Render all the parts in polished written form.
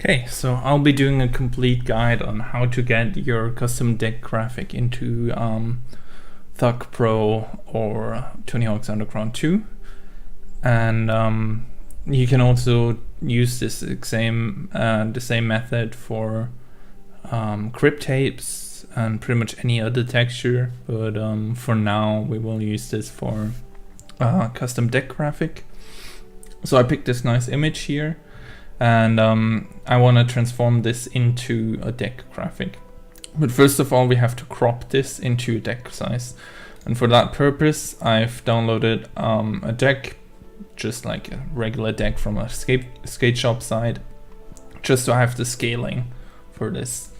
Okay, so I'll be doing a complete guide on how to get your custom deck graphic into Thug Pro or Tony Hawk's Underground 2. And you can also use this the same method for crypt tapes and pretty much any other texture, but for now we will use this for custom deck graphic. So I picked this nice image here, and I want to transform this into a deck graphic. But first of all, we have to crop this into a deck size, and for that purpose I've downloaded a deck, just like a regular deck from a skate shop site, just so I have the scaling for this.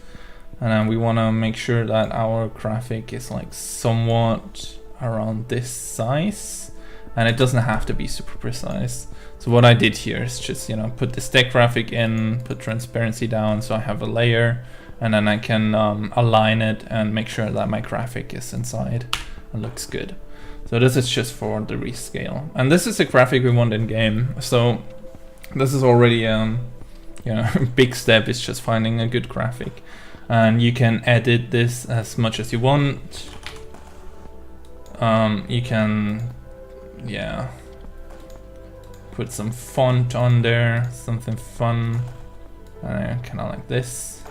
And we want to make sure that our graphic is like somewhat around this size, and it doesn't have to be super precise. So what I did here is just, put this deck graphic in, put transparency down so I have a layer, and then I can align it and make sure that my graphic is inside and looks good. So this is just for the rescale, and this is the graphic we want in game. So this is already a big step. Is just finding a good graphic, and you can edit this as much as you want. You can put some font on there, something fun, kind of like this.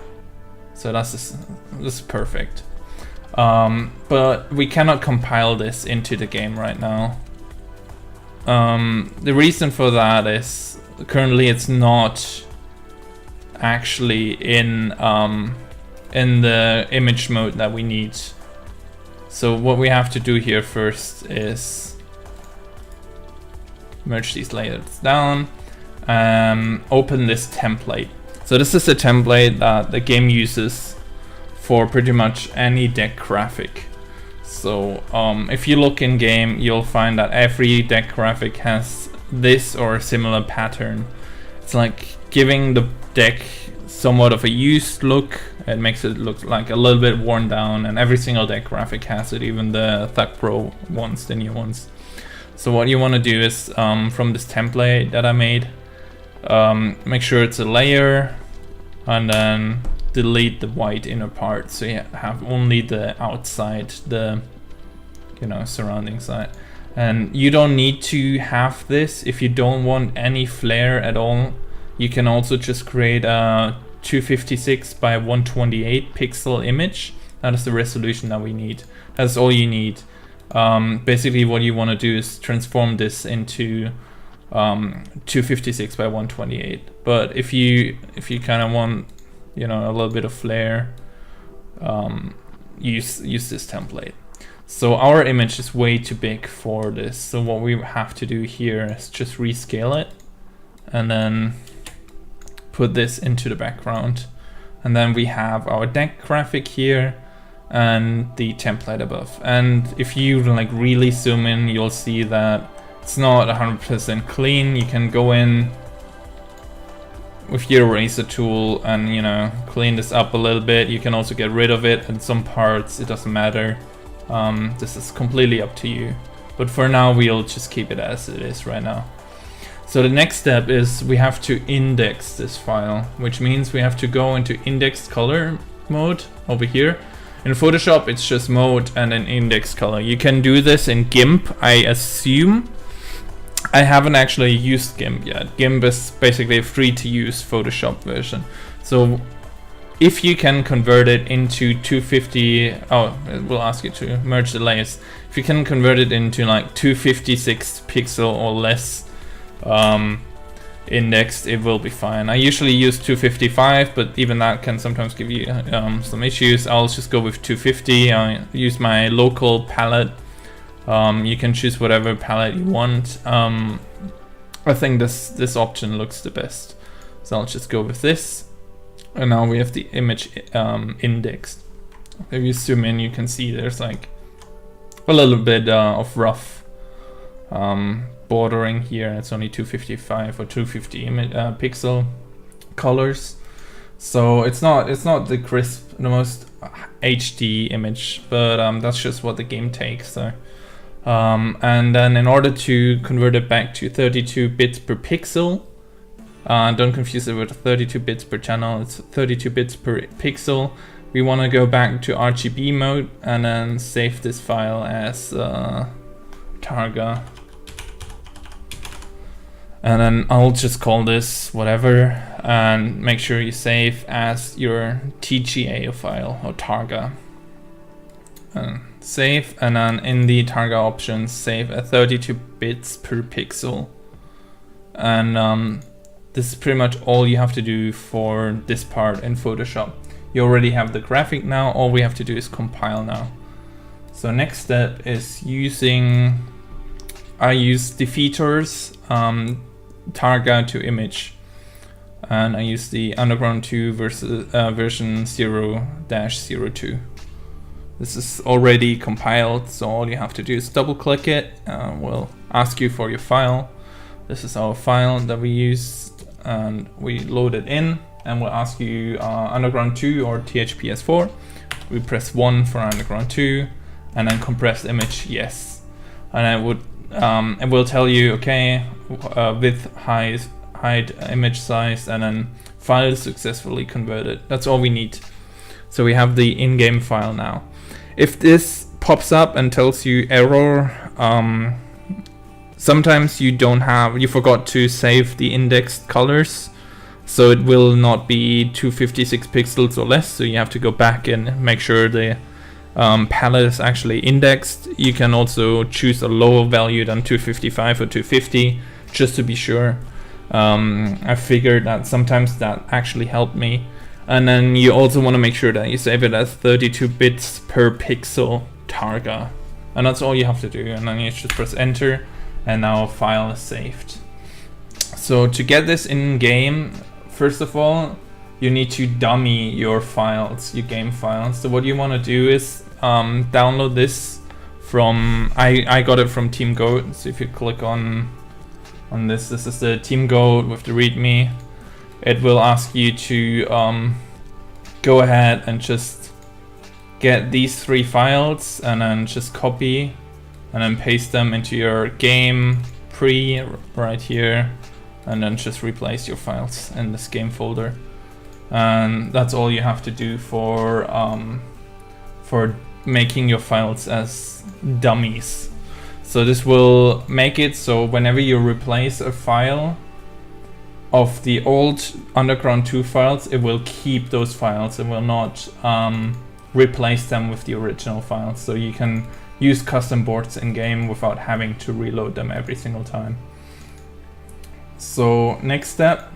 So this is perfect. But we cannot compile this into the game right now. The reason for that is currently it's not actually in the image mode that we need. So what we have to do here first is merge these layers down, open this template. So this is a template that the game uses for pretty much any deck graphic. So if you look in game, you'll find that every deck graphic has this or a similar pattern. It's like giving the deck somewhat of a used look. It makes it look like a little bit worn down, and every single deck graphic has it, even the Thug Pro ones, the new ones. So what you want to do is, from this template that I made, make sure it's a layer, and then delete the white inner part, so you have only the outside, the surrounding side. And you don't need to have this if you don't want any flare at all. You can also just create a 256 by 128 pixel image. That is the resolution that we need. That's all you need. Basically what you want to do is transform this into 256 by 128. But if you kind of want a little bit of flair, use this template. So our image is way too big for this, so what we have to do here is just rescale it and then put this into the background. And then we have our deck graphic here and the template above. And if you really zoom in, you'll see that it's not 100% clean. You can go in with your eraser tool and clean this up a little bit. You can also get rid of it in some parts, it doesn't matter. This is completely up to you, but for now we'll just keep it as it is right now. So the next step is we have to index this file, which means we have to go into indexed color mode over here. In Photoshop it's just mode and then index color. You can do this in GIMP, I assume. I haven't actually used GIMP yet. GIMP is basically a free to use Photoshop version. So if you can convert it into 250, it will ask you to merge the layers. If you can convert it into like 256 pixel or less indexed, it will be fine. I usually use 255, but even that can sometimes give you some issues. I'll just go with 250. I use my local palette. You can choose whatever palette you want. I think this option looks the best, so I'll just go with this. And now we have the image indexed. If you zoom in, you can see there's like a little bit of rough bordering here. It's only 255 or 250 pixel colors, so it's not the crisp, the most HD image, but that's just what the game takes. So and then in order to convert it back to 32 bits per pixel, Don't confuse it with 32 bits per channel, it's 32 bits per pixel. We want to go back to RGB mode and then save this file as Targa. And then I'll just call this whatever, and make sure you save as your TGA file or Targa. And save, and then in the Targa options, save at 32 bits per pixel. And this is pretty much all you have to do for this part in Photoshop. You already have the graphic now, all we have to do is compile now. So next step is I use defeaters, Targa to image, and I use the Underground 2 version 0-02. This is already compiled, so all you have to do is double click it. We'll ask you for your file. This is our file that we used, and we load it in, and we'll ask you Underground 2 or THPS4. We press 1 for Underground 2, and then compressed image, yes. And it will tell you, okay, width, height, image size, and then file successfully converted. That's all we need. So we have the in-game file now. If this pops up and tells you error, sometimes you forgot to save the indexed colors, so it will not be 256 pixels or less, so you have to go back and make sure the palette is actually indexed. You can also choose a lower value than 255 or 250, just to be sure. I figured that sometimes that actually helped me. And then you also want to make sure that you save it as 32 bits per pixel Targa. And that's all you have to do. And then you just press enter, and now a file is saved. So to get this in game, first of all, you need to dummy your files, your game files. So what you want to do is download this from, I got it from Team Goat. So if you click on this is the Team Goat with the readme. It will ask you to go ahead and just get these 3 files and then just copy and then paste them into your game pre right here, and then just replace your files in this game folder. And that's all you have to do for making your files as dummies. So this will make it so whenever you replace a file of the old Underground 2 files, it will keep those files. It will not replace them with the original files. So you can use custom boards in game without having to reload them every single time. So next step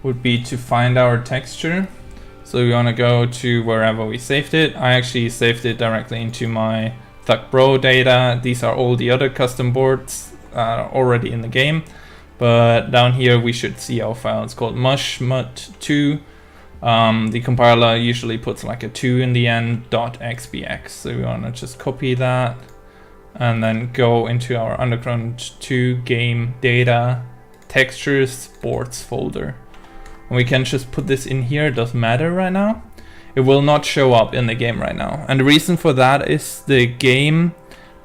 would be to find our texture. So we want to go to wherever we saved it. I actually saved it directly into my Thug Pro data. These are all the other custom boards already in the game. But down here we should see our file. It's called mushmut2. The compiler usually puts like a 2 in the end, .xbx. So we want to just copy that and then go into our Underground 2 game data textures boards folder. And we can just put this in here. It doesn't matter right now. It will not show up in the game right now. And the reason for that is the game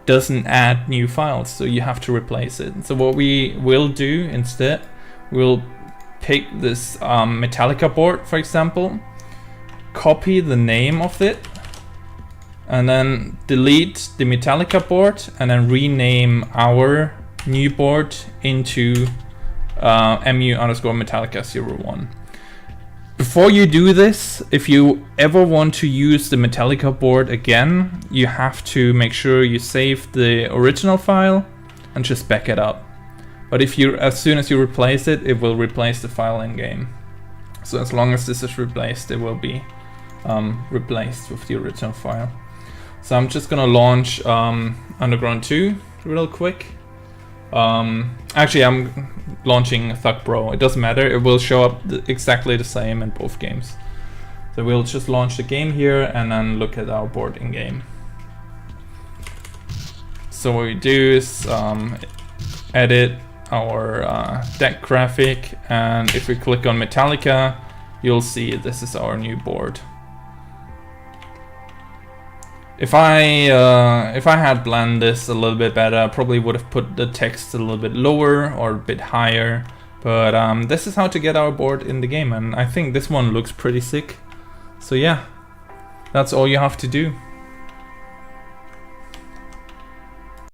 doesn't add new files, so you have to replace it. So what we will do instead, we'll pick this Metallica board, for example, copy the name of it, and then delete the Metallica board, and then rename our new board into mu_Metallica01. Before you do this, if you ever want to use the Metallica board again, you have to make sure you save the original file and just back it up. But if you, as soon as you replace it, it will replace the file in game. So as long as this is replaced, it will be replaced with the original file. So I'm just gonna launch Underground 2 real quick. Actually, I'm launching Thug Pro. It doesn't matter. It will show up exactly the same in both games. So we'll just launch the game here and then look at our board in game. So what we do is edit our deck graphic, and if we click on Metallica, you'll see this is our new board. If I had planned this a little bit better, I probably would have put the text a little bit lower or a bit higher, But this is how to get our board in the game, and I think this one looks pretty sick. So yeah, that's all you have to do.